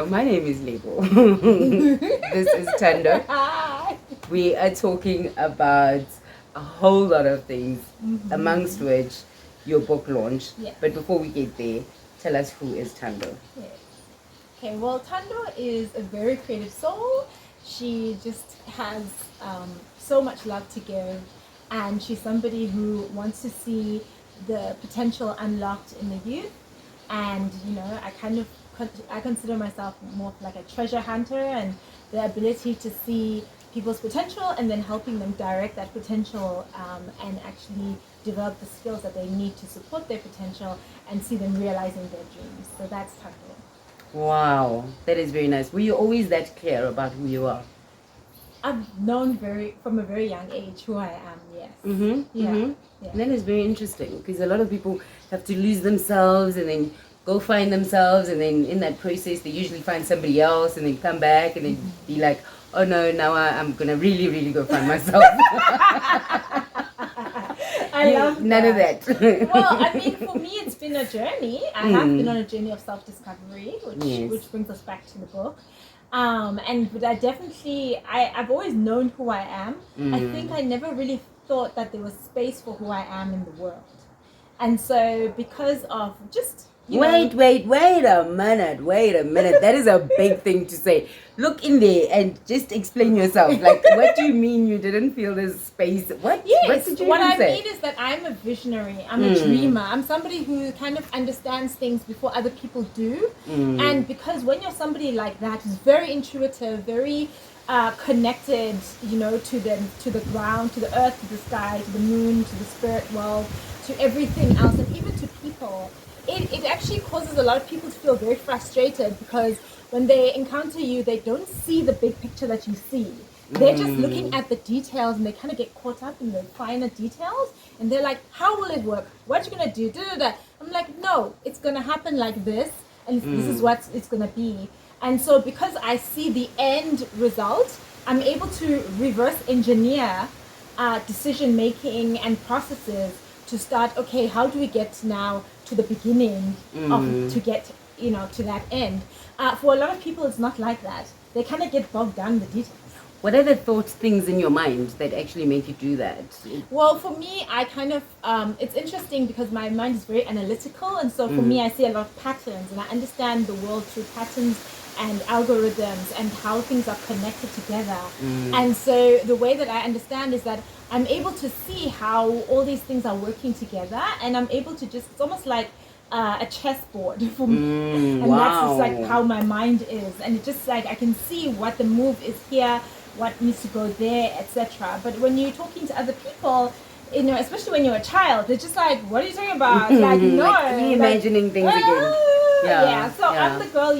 my name is Lebo. This is Tando. We are talking about a whole lot of things, amongst which your book launch. Yeah. But before we get there, tell us who is Tando. Yes. Okay, well, Tando is a very creative soul. She just has so much love to give, and she's somebody who wants to see the potential unlocked in the youth. And I consider myself more like a treasure hunter, and the ability to see people's potential and then helping them direct that potential and actually develop the skills that they need to support their potential and see them realizing their dreams. So that's Tando. Wow, that is very nice. Were you always that clear about who you are? I've known from a very young age who I am, yes. Yeah. That is very interesting, because a lot of people have to lose themselves and then go find themselves, and then in that process they usually find somebody else and then come back and then be like, oh no, now I'm gonna really go find myself. I love none of that. Well, I mean, for me it's been a journey. I have been on a journey of self-discovery, which brings us back to the book. But I've always known who I am. I think I never really thought that there was space for who I am in the world. And so because of just Wait a minute. That is a big thing to say. Look in there and just explain yourself. Like, what do you mean you didn't feel this space? What? Yes, What I say? mean is that I'm a visionary. I'm a dreamer. I'm somebody who kind of understands things before other people do. And because when you're somebody like that, who's very intuitive, very connected, to the ground, to the earth, to the sky, to the moon, to the spirit world, to everything else, and even to people, it actually causes a lot of people to feel very frustrated, because when they encounter you, they don't see the big picture that you see. They're just looking at the details, and they kind of get caught up in the finer details, and they're like, how will it work? What you gonna do? I'm like, no, it's gonna happen like this, and this is what it's gonna be. And so because I see the end result, I'm able to reverse engineer decision making and processes to start, okay, how do we get now to the beginning to get to that end. For a lot of people, it's not like that. They kind of get bogged down in the details. What are the things in your mind that actually make you do that? Well, for me, I kind of, it's interesting because my mind is very analytical, and so for me, I see a lot of patterns, and I understand the world through patterns and algorithms and how things are connected together. And so the way that I understand is that I'm able to see how all these things are working together, and I'm able to it's almost like a chessboard for me. And that's just like how my mind is. And it's just like I can see what the move is here, what needs to go there, etc. But when you're talking to other people, especially when you're a child, they're just like, what are you talking about? Like, no. Like reimagining things again. So I'm the girl,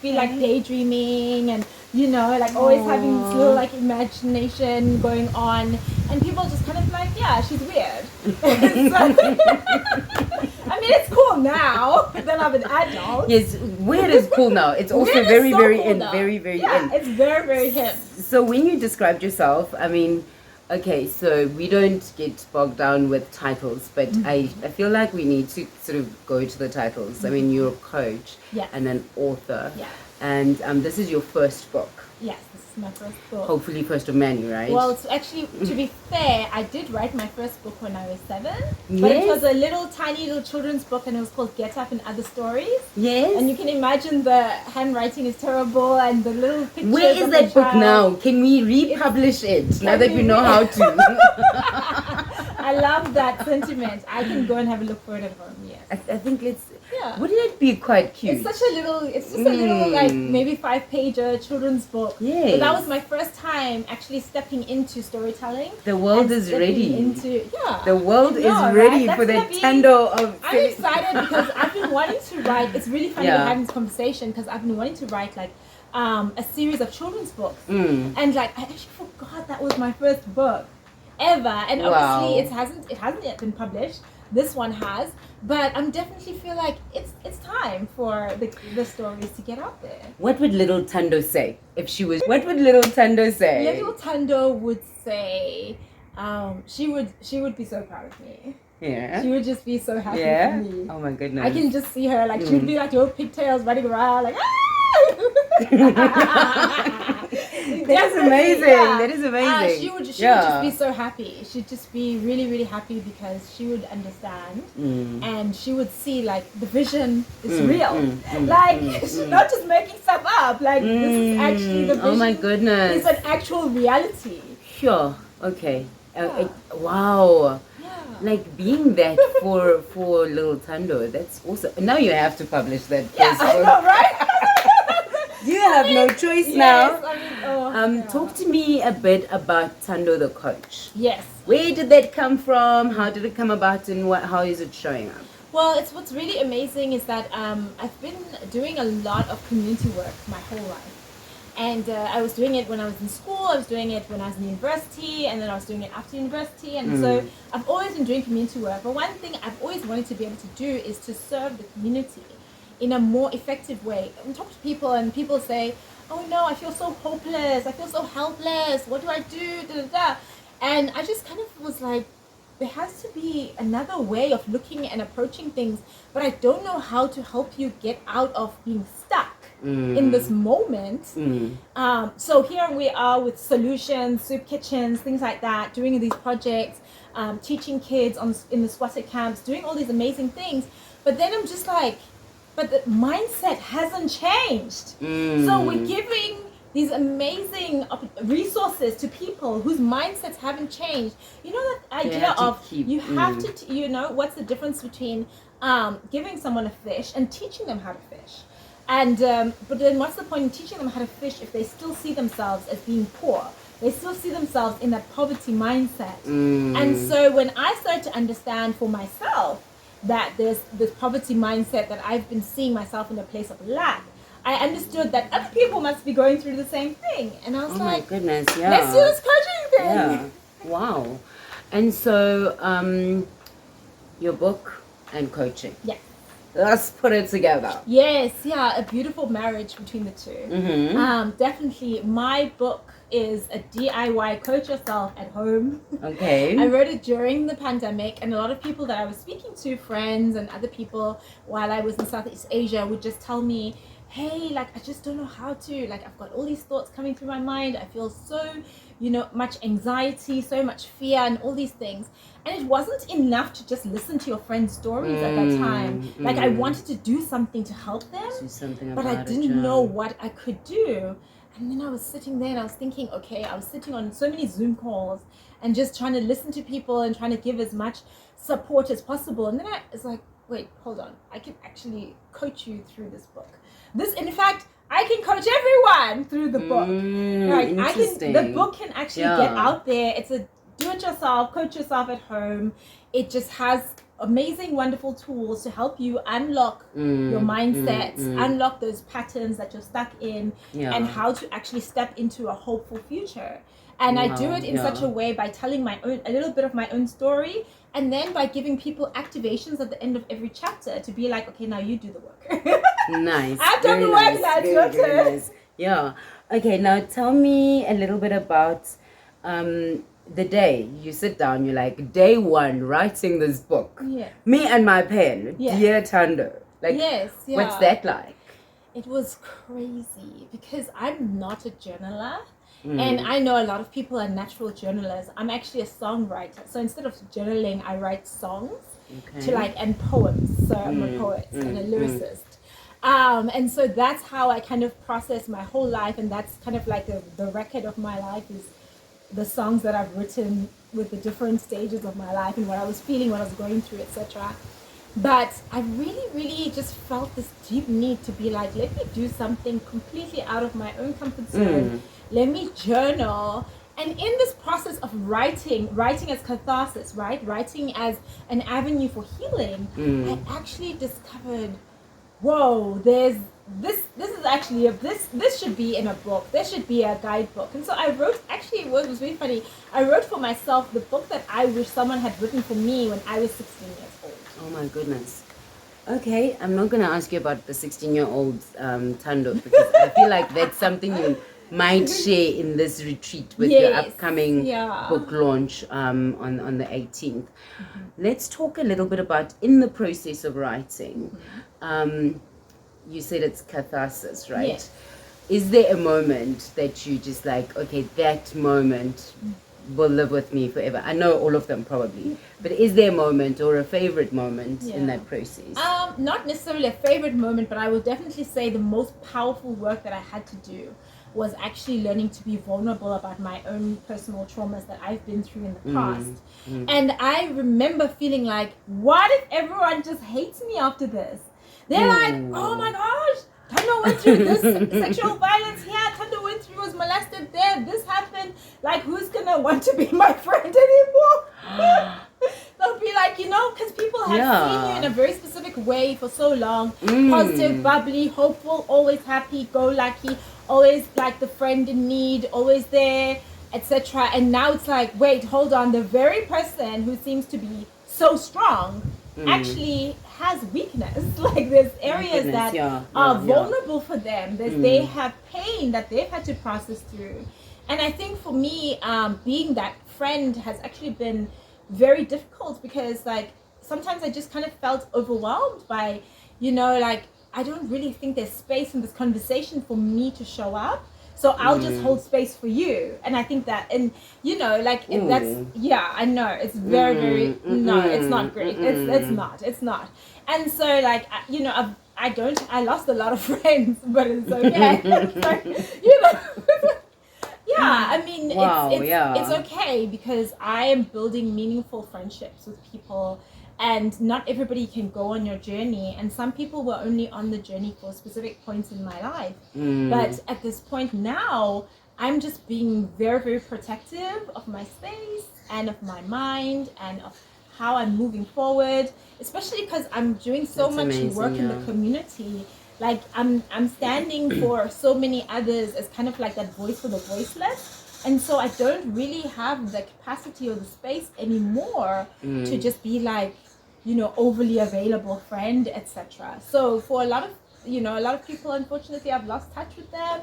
be like daydreaming and, like always having this little like imagination going on. And people just kind of like, yeah, she's weird. I mean, it's cool now that I'm an adult. Yes, weird is cool now. It's also very, very in. Very, very in. It's very, very hip. So when you described yourself, I mean, okay, so we don't get bogged down with titles, but I feel like we need to sort of go to the titles. I mean, you're a coach and an author. Yeah. And this is your first book. Yes, this is my first book. Hopefully first of many, right? Well, it's actually, to be fair, I did write my first book when I was 7. But it was a tiny little children's book, and it was called Get Up and Other Stories. Yes. And you can imagine the handwriting is terrible, and the little pictures. Where is that book now? Can we republish it now that we know how to? I love that sentiment. I can go and have a look for it at home. Yes. I think wouldn't it be quite cute? It's just a little like maybe 5-pager children's book. Yeah. But that was my first time actually stepping into storytelling. The world is ready. The world is ready for the Tando of. I'm excited because I've been wanting to write. It's really funny we're having this conversation because I've been wanting to write like a series of children's books. And like I actually forgot that was my first book ever. And obviously it hasn't yet been published. This one has, but I'm definitely feel like it's time for the stories to get out there. What would little Tando say if she was? What would little Tando say? Little Tando would say, she would be so proud of me. Yeah. She would just be so happy for me. Oh my goodness. I can just see her like she would be like little pigtails running around like. Ah! That is amazing. Yeah. That is amazing. She would just be so happy. She'd just be really, really happy because she would understand and she would see like the vision is real. She's not just making stuff up. Like this is actually the vision. Oh my goodness. It's an actual reality. Sure. Okay. Wow. Like being that for little Tando, that's awesome. Now you have to publish that. Yeah, I know, right? You have no choice now. I mean, Talk to me a bit about Tando the Coach. Yes. Where did that come from? How did it come about, and how is it showing up? Well, what's really amazing is that I've been doing a lot of community work my whole life. And I was doing it when I was in school, I was doing it when I was in university, and then I was doing it after university. And so I've always been doing community work. But one thing I've always wanted to be able to do is to serve the community in a more effective way. I talk to people and people say, oh no, I feel so hopeless, I feel so helpless, what do I do, da, da, da. And I just kind of was like, there has to be another way of looking and approaching things, but I don't know how to help you get out of being stuck in this moment. So here we are with solutions, soup kitchens, things like that, doing these projects, teaching kids in the squatter camps, doing all these amazing things. But then I'm just like, but the mindset hasn't changed. So we're giving these amazing resources to people whose mindsets haven't changed. You know that idea of you have to, you know, what's the difference between giving someone a fish and teaching them how to fish? And but then what's the point in teaching them how to fish if they still see themselves as being poor? They still see themselves in that poverty mindset. And so when I started to understand for myself that there's this poverty mindset, that I've been seeing myself in a place of lack, I understood that other people must be going through the same thing. And I was like, my goodness, yeah. Let's do this coaching thing. Yeah. Wow. And so your book and coaching. Yeah. Let's put it together. Yes, yeah, a beautiful marriage between the two. Definitely, my book is a DIY coach yourself at home. Okay. I wrote it during the pandemic, and a lot of people that I was speaking to, friends and other people while I was in Southeast Asia, would just tell me, hey, like, I just don't know how to, like, I've got all these thoughts coming through my mind. I feel so, you know, much anxiety, so much fear and all these things. And it wasn't enough to just listen to your friends' stories at that time. Like, I wanted to do something to help them, but I didn't know what I could do. And then I was sitting there and I was thinking, okay, I was sitting on so many Zoom calls and just trying to listen to people and trying to give as much support as possible. And then I was like, wait, hold on. I can actually coach you through this book. In fact, I can coach everyone through the book. Right? The book can actually get out there. It's a do-it-yourself, coach yourself at home. It just has amazing, wonderful tools to help you unlock your mindsets, unlock those patterns that you're stuck in, and how to actually step into a hopeful future. And I do it in such a way by telling a little bit of my own story, and then by giving people activations at the end of every chapter to be like, okay, now you do the work. Nice. I've done the work, now it's your turn. Nice. Yeah. Okay, now tell me a little bit about the day you sit down, you're like, day one, writing this book. Yeah. Me and my pen, dear Tando. Like, what's that like? It was crazy because I'm not a journaler. And I know a lot of people are natural journalers. I'm actually a songwriter. So instead of journaling, I write songs and poems. So I'm a poet and a lyricist. And so that's how I kind of process my whole life. And that's kind of like the record of my life is the songs that I've written with the different stages of my life and what I was feeling, what I was going through, etc. But I really, really just felt this deep need to be like, let me do something completely out of my own comfort zone. Let me journal. And in this process of writing as catharsis, right? Writing as an avenue for healing, I actually discovered, whoa, this is actually this should be in a book. There should be a guidebook. And so I wrote, actually it was really funny. I wrote for myself the book that I wish someone had written for me when I was 16 years old. Oh my goodness. Okay, I'm not going to ask you about the 16-year-old Tando, because I feel like that's something you might share in this retreat with your upcoming book launch on the 18th. Let's talk a little bit about in the process of writing. You said it's catharsis, right? is there a moment that you just like, okay, that moment will live with me forever? I know all of them probably, but is there a moment or a favorite moment in that process? Not necessarily a favorite moment, but I will definitely say the most powerful work that I had to do was actually learning to be vulnerable about my own personal traumas that I've been through in the past. And I remember feeling like, what if everyone just hates me after this? They're like, oh my gosh, Tando went through this sexual violence here, Tando went through, was molested there, this happened, like who's gonna want to be my friend anymore? They'll be like, you know, because people have seen you in a very specific way for so long, positive, bubbly, hopeful, always happy, go lucky, always like the friend in need, always there, etc. And now it's like, wait, hold on, the very person who seems to be so strong actually has weakness. Like there's areas that are vulnerable for them. They have pain that they've had to process through. And I think for me, being that friend has actually been very difficult, because like sometimes I just kind of felt overwhelmed by, you know, like I don't really think there's space in this conversation for me to show up. So I'll just hold space for you. And I think that, and you know, like that's, I know it's very, very, no, it's not great. It's not. And so like, you know, I lost a lot of friends, but it's okay. So, you know, I mean, it's okay, because I am building meaningful friendships with people. And not everybody can go on your journey, and some people were only on the journey for specific points in my life. But at this point now, I'm just being very, very protective of my space and of my mind and of how I'm moving forward, especially because I'm doing so much work in the community. Like I'm standing for so many others as kind of like that voice for the voiceless. And so I don't really have the capacity or the space anymore to just be like, you know, overly available friend, etc. So for a lot of people, unfortunately, I've lost touch with them,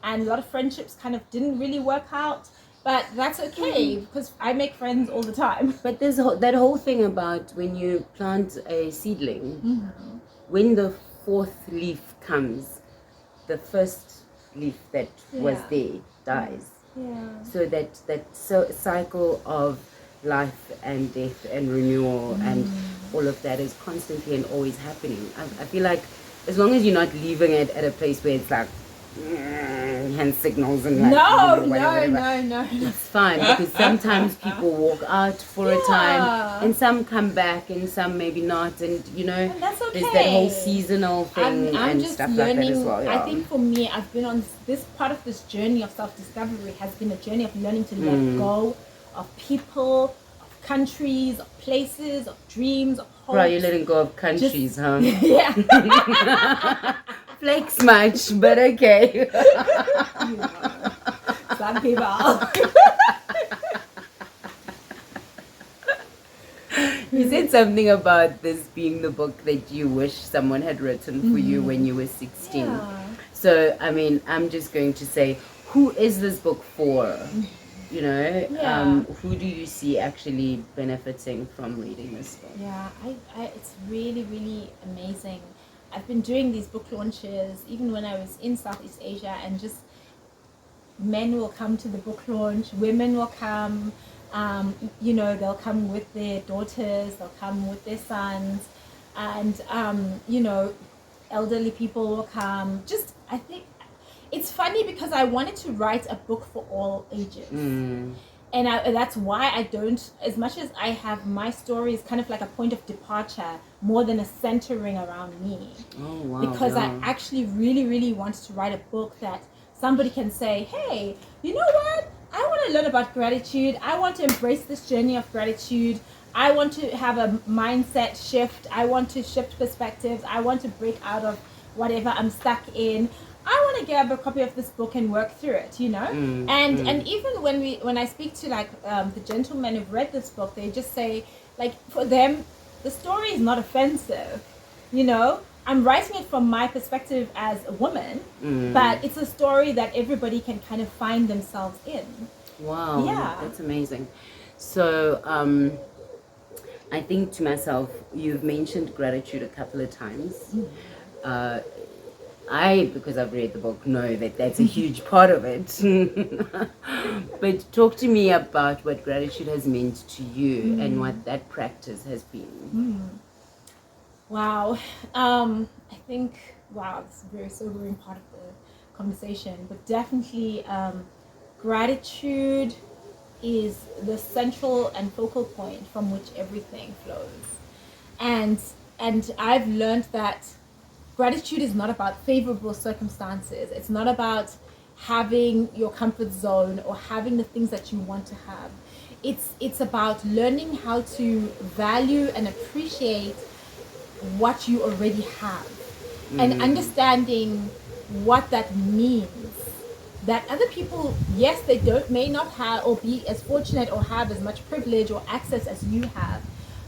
and a lot of friendships kind of didn't really work out. But that's okay, because I make friends all the time. But there's that whole thing about when you plant a seedling, when the fourth leaf comes, the first leaf that was there dies. So that cycle of life and death and renewal and all of that is constantly and always happening. I feel like as long as you're not leaving it at a place where it's like hand signals and like no, it's fine, because sometimes people walk out for a time and some come back and some maybe not, and you know, and that's okay. There's that whole seasonal thing I'm and just stuff learning, like that as well. I think for me, I've been on this part of this journey of self-discovery has been a journey of learning to let go of people, of countries, of places, of dreams, of hopes. Bro, you're letting go of countries, huh? Yeah. Flex much, but okay. Some people. You said something about this being the book that you wish someone had written for you when you were 16. Yeah. So, I mean, I'm just going to say, who is this book for? You know, who do you see actually benefiting from reading this book? Yeah, it's really, really amazing. I've been doing these book launches even when I was in Southeast Asia, and just men will come to the book launch, women will come, you know, they'll come with their daughters, they'll come with their sons, and, you know, elderly people will come. Just, I think, it's funny because I wanted to write a book for all ages. And that's why I don't, as much as I have my story is kind of like a point of departure more than a centering around me. Oh, wow. Because I actually really, really want to write a book that somebody can say, hey, you know what? I want to learn about gratitude. I want to embrace this journey of gratitude. I want to have a mindset shift. I want to shift perspectives. I want to break out of whatever I'm stuck in. I want to grab a copy of this book and work through it, you know. And even when I speak to like the gentlemen who've read this book, they just say, like, for them the story is not offensive, you know. I'm writing it from my perspective as a woman, but it's a story that everybody can kind of find themselves in. Wow. Yeah, That's amazing. So I think to myself, you've mentioned gratitude a couple of times. because I've read the book, know that that's a huge part of it. But talk to me about what gratitude has meant to you and what that practice has been. Wow. I think, wow, it's a very sobering part of the conversation, but definitely gratitude is the central and focal point from which everything flows. And I've learned that gratitude is not about favorable circumstances. It's not about having your comfort zone or having the things that you want to have. It's about learning how to value and appreciate what you already have and understanding what that means. That other people, yes, they may not have or be as fortunate or have as much privilege or access as you have,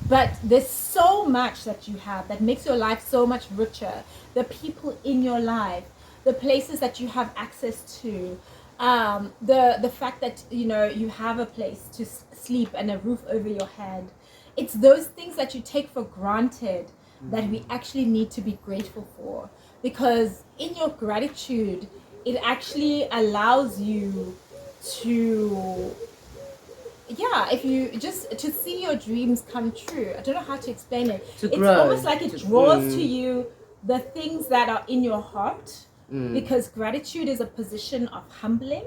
but there's so much that you have that makes your life so much richer. The people in your life, the places that you have access to, the fact that you have a place to sleep and a roof over your head. It's those things that you take for granted that we actually need to be grateful for, because in your gratitude it actually allows you to, if you just to see your dreams come true. I don't know how to explain it. It's grow, almost like it draws to you the things that are in your heart, because gratitude is a position of humbling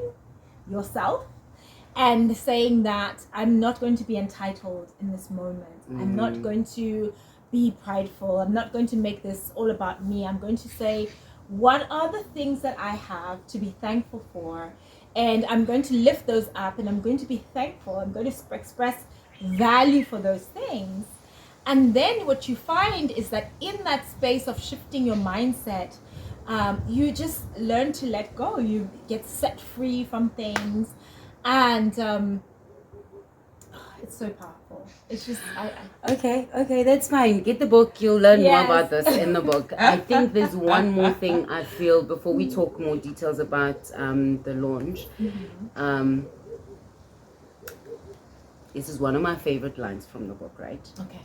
yourself and saying that I'm not going to be entitled in this moment. I'm not going to be prideful. I'm not going to make this all about me. I'm going to say, what are the things that I have to be thankful for? And I'm going to lift those up and I'm going to be thankful. I'm going to express value for those things. And then what you find is that in that space of shifting your mindset, you just learn to let go. You get set free from things. And it's so powerful. It's just Okay, that's fine. Get the book. You'll learn more Yes. about this in the book. I think there's one more thing I feel before we talk more details about the launch. This is one of my favorite lines from the book, right? Okay.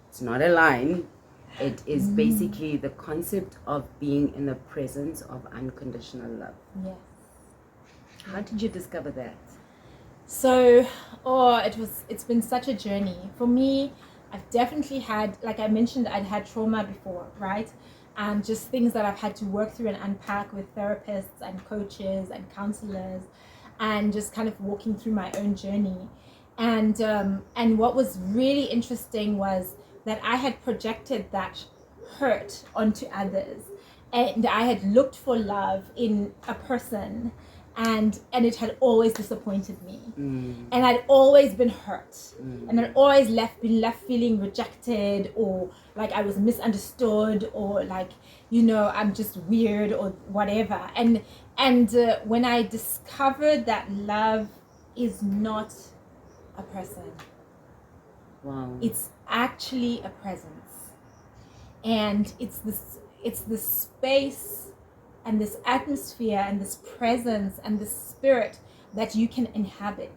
It's not a line. It is basically the concept of being in the presence of unconditional love. Yes. How did you discover that? So, it's been such a journey. For me, I've definitely had, like I mentioned, I'd had trauma before, right? And just things that I've had to work through and unpack with therapists and coaches and counselors, and just kind of walking through my own journey. And what was really interesting was that I had projected that hurt onto others, and I had looked for love in a person, and it had always disappointed me, and I'd always been hurt, and I'd always been left feeling rejected, or like I was misunderstood, or like I'm just weird or whatever. And when I discovered that love is not a person, it's actually a presence, and it's this space and this atmosphere and this presence and this spirit that you can inhabit,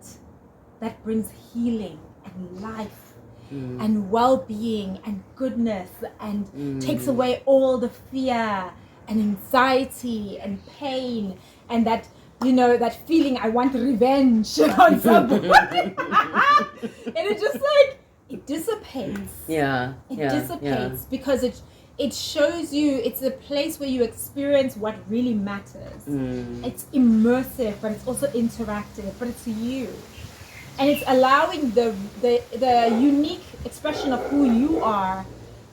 that brings healing and life and well-being and goodness, and takes away all the fear and anxiety and pain, and that that feeling I want revenge on somebody. And it just it dissipates. It dissipates because it shows you it's a place where you experience what really matters. It's immersive, but it's also interactive, but it's you. And it's allowing the unique expression of who you are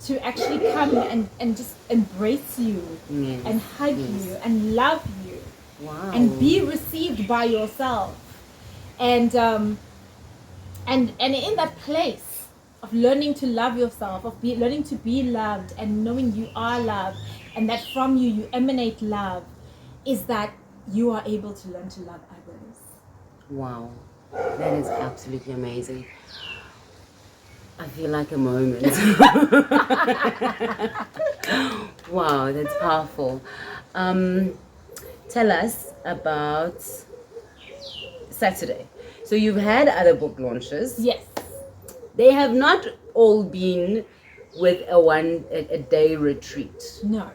to actually come and just embrace you and hug you and love you. And be received by yourself. And in that place of learning to love yourself, of learning to be loved and knowing you are loved, and that from you emanate love, is that you are able to learn to love others. Wow, that is absolutely amazing. I feel like a moment. Wow, that's powerful. Tell us about Saturday. So you've had other book launches. Yes. They have not all been with a day retreat. No.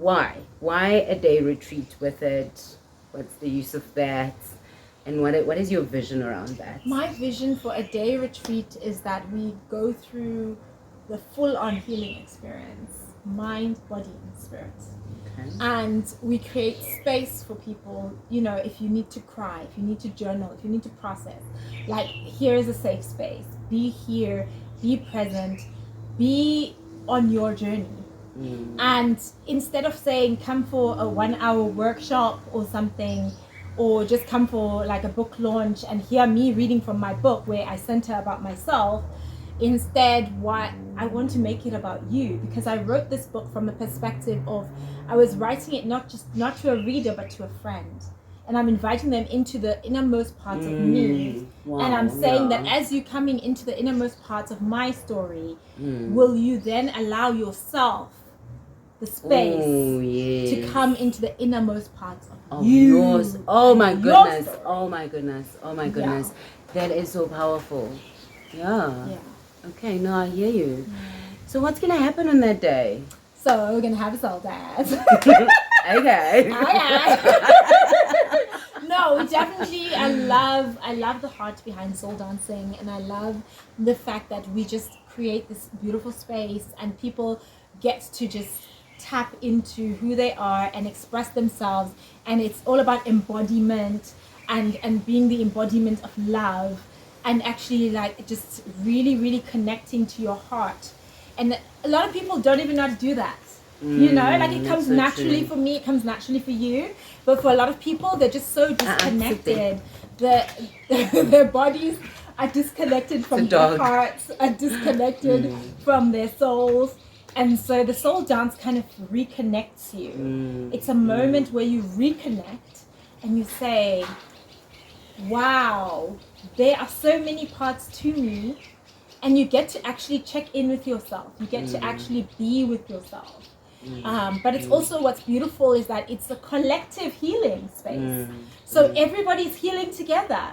Why a day retreat with it? What's the use of that? And what is your vision around that? My vision for a day retreat is that we go through the full-on healing experience, mind, body, and spirit. Okay. And we create space for people, you know, if you need to cry, if you need to journal, if you need to process, like, here is a safe space. Be here, be present, be on your journey. And instead of saying come for a 1-hour workshop or something, or just come for like a book launch and hear me reading from my book where I center about myself, instead what I want to make it about you, because I wrote this book from a perspective of, I was writing it not to a reader but to a friend, and I'm inviting them into the innermost parts of me. Wow, and I'm saying that as you coming into the innermost parts of my story, will you then allow yourself the space to come into the innermost parts of yours. Oh my goodness. story. Oh my goodness. Oh my goodness. That is so powerful. Yeah. Okay, no, I hear you. So what's gonna happen on that day? So we're gonna have a soul dance. Okay. No, we definitely, I love the heart behind soul dancing, and I love the fact that we just create this beautiful space and people get to just tap into who they are and express themselves, and it's all about embodiment and being the embodiment of love, and actually like just really, really connecting to your heart. And a lot of people don't even know how to do that. You know, like it comes naturally for me, it comes naturally for you, but for a lot of people, they're just so disconnected. Their bodies are disconnected from their hearts, are disconnected from their souls. And so the soul dance kind of reconnects you. It's a moment where you reconnect and you say, wow, there are so many parts to me, and you get to actually check in with yourself. You get to actually be with yourself. But it's also, what's beautiful is that it's a collective healing space. So everybody's healing together.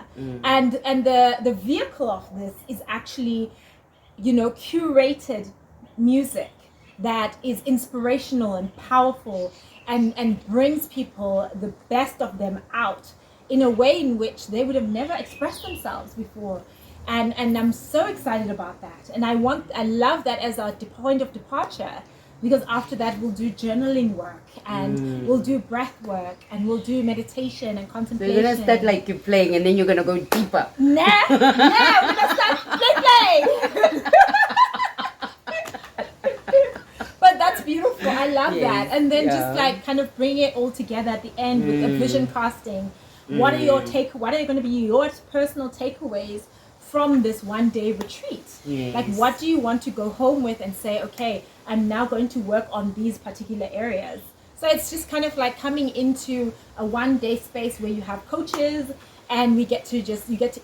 And the vehicle of this is actually, you know, curated music that is inspirational and powerful and brings people, the best of them, out in a way in which they would have never expressed themselves before. And I'm so excited about that. And I love that as a point of departure, because after that we'll do journaling work and we'll do breath work and we'll do meditation and contemplation. So you're gonna start like you're playing and then you're gonna go deeper. We're gonna start play. But that's beautiful. I love that. And then just like kind of bring it all together at the end with a vision casting. What are going to be your personal takeaways from this one day retreat? Like, what do you want to go home with and say, okay, I'm now going to work on these particular areas? So it's just kind of like coming into a one day space where you have coaches and you get to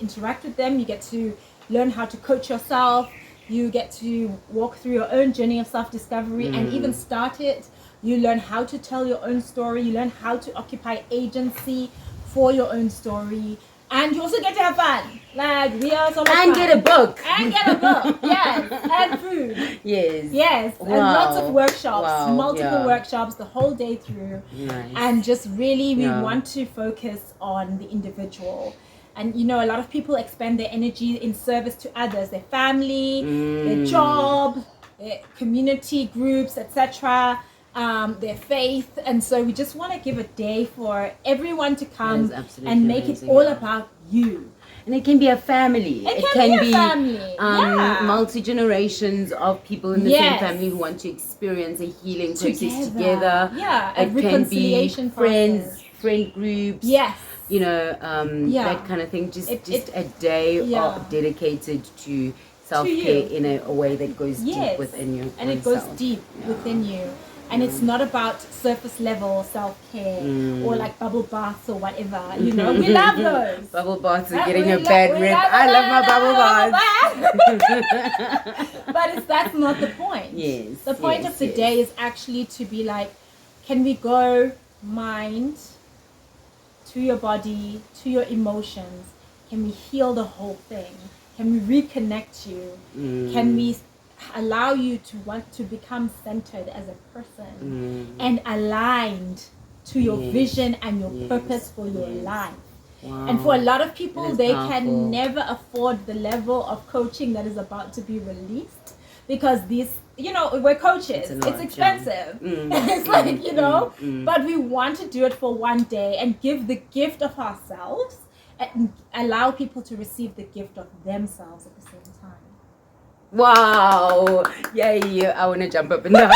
interact with them. You get to learn how to coach yourself. You get to walk through your own journey of self-discovery and even start it. You learn how to tell your own story. You learn how to occupy agency for your own story. And you also get to have fun. Like, we are so much fun. Get a book. And get a book, yes. And food. Yes. Wow. And lots of workshops, multiple workshops the whole day through. Nice. And just really, we want to focus on the individual. And, you know, a lot of people expend their energy in service to others, their family, their job, their community groups, etc., their faith. And so we just want to give a day for everyone to come and make it all about you. And it can be a family. It can be a family. Multi-generations of people in the same family who want to experience a healing process together. A reconciliation friends, friend groups. You know, that kind of thing. Just a day dedicated to self-care in a way that goes deep within you. And it goes deep within you. And it's not about surface level self-care or like bubble baths or whatever. You know, we love those. Bubble baths are getting a bad rep. I love my bubble baths. But that's not the point. The point of the day is actually to be like, can we go mind to your body, to your emotions? Can we heal the whole thing? Can we reconnect you? Can we allow you to want to become centered as a person and aligned to your vision and your purpose for your life. Wow. And for a lot of people, they powerful. can never afford the level of coaching that is about to be released, because these, we're coaches. It's expensive. It's like, but we want to do it for one day and give the gift of ourselves and allow people to receive the gift of themselves at the same time. Wow. Yay. I want to jump up and down.